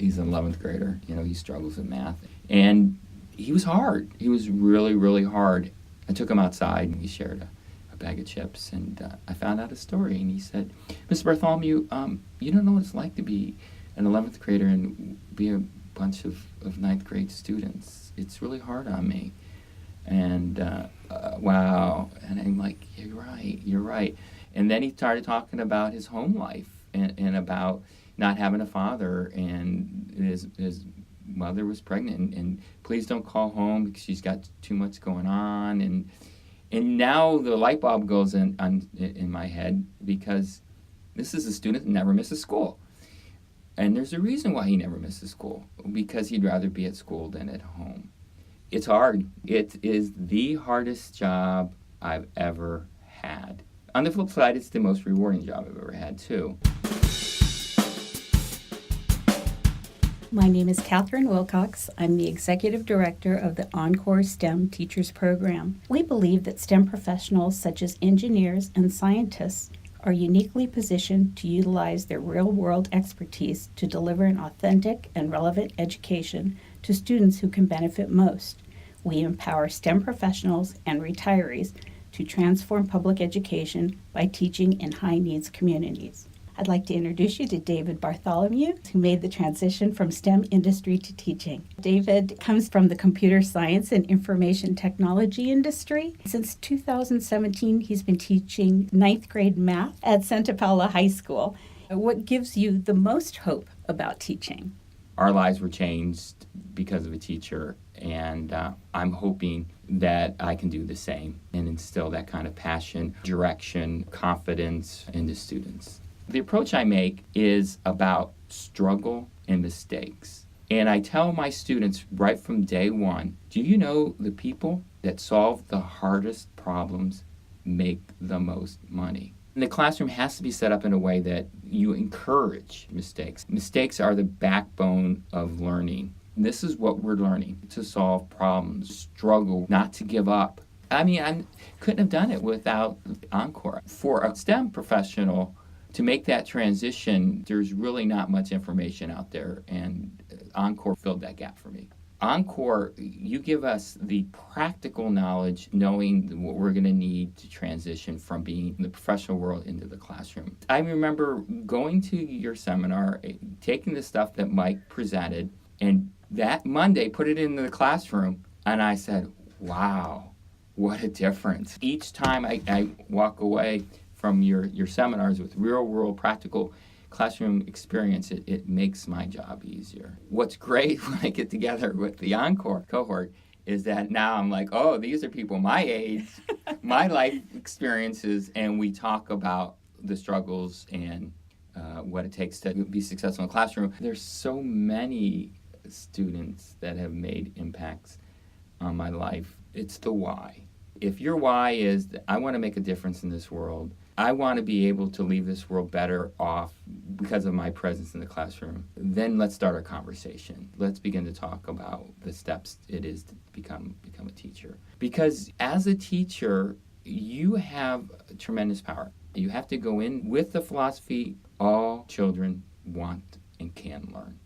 He's an 11th grader. He struggles with math. And he was hard. He was really, really hard. I took him outside and we shared a bag of chips, and I found out his story. And he said, Mr. Bartholomew, you don't know what it's like to be an 11th grader and be a bunch of 9th grade students. It's really hard on me. And wow. And I'm like, you're right. And then he started talking about his home life and about not having a father, and his mother was pregnant, and please don't call home because she's got too much going on. And now the light bulb goes in my head, because this is a student that never misses school. And there's a reason why he never misses school, because he'd rather be at school than at home. It's hard. It is the hardest job I've ever had. On the flip side, it's the most rewarding job I've ever had, too. My name is Katherine Wilcox. I'm the Executive Director of the EnCorps STEM Teachers Program. We believe that STEM professionals such as engineers and scientists are uniquely positioned to utilize their real-world expertise to deliver an authentic and relevant education to students who can benefit most. We empower STEM professionals and retirees to transform public education by teaching in high-needs communities. I'd like to introduce you to David Bartholomew, who made the transition from STEM industry to teaching. David comes from the computer science and information technology industry. Since 2017, he's been teaching 9th grade math at Santa Paula High School. What gives you the most hope about teaching? Our lives were changed because of a teacher, and I'm hoping that I can do the same and instill that kind of passion, direction, confidence into students. The approach I make is about struggle and mistakes. And I tell my students right from day one, do you know the people that solve the hardest problems make the most money? And the classroom has to be set up in a way that you encourage mistakes. Mistakes are the backbone of learning. This is what we're learning, to solve problems, struggle, not to give up. I mean, I couldn't have done it without EnCorps. For a STEM professional to make that transition, there's really not much information out there, and EnCorps filled that gap for me. EnCorps, you give us the practical knowledge, knowing what we're going to need to transition from being in the professional world into the classroom. I remember going to your seminar, taking the stuff that Mike presented, and that Monday put it into the classroom, and I said, wow, what a difference. Each time I walk away from your seminars with real-world practical classroom experience, it makes my job easier. What's great when I get together with the EnCorps cohort is that now I'm like, oh, these are people my age, my life experiences, and we talk about the struggles and what it takes to be successful in the classroom. There's so many students that have made impacts on my life. It's the why. If your why is, I want to make a difference in this world, I want to be able to leave this world better off because of my presence in the classroom, then let's start our conversation. Let's begin to talk about the steps it is to become a teacher. Because as a teacher, you have tremendous power. You have to go in with the philosophy, all children want and can learn.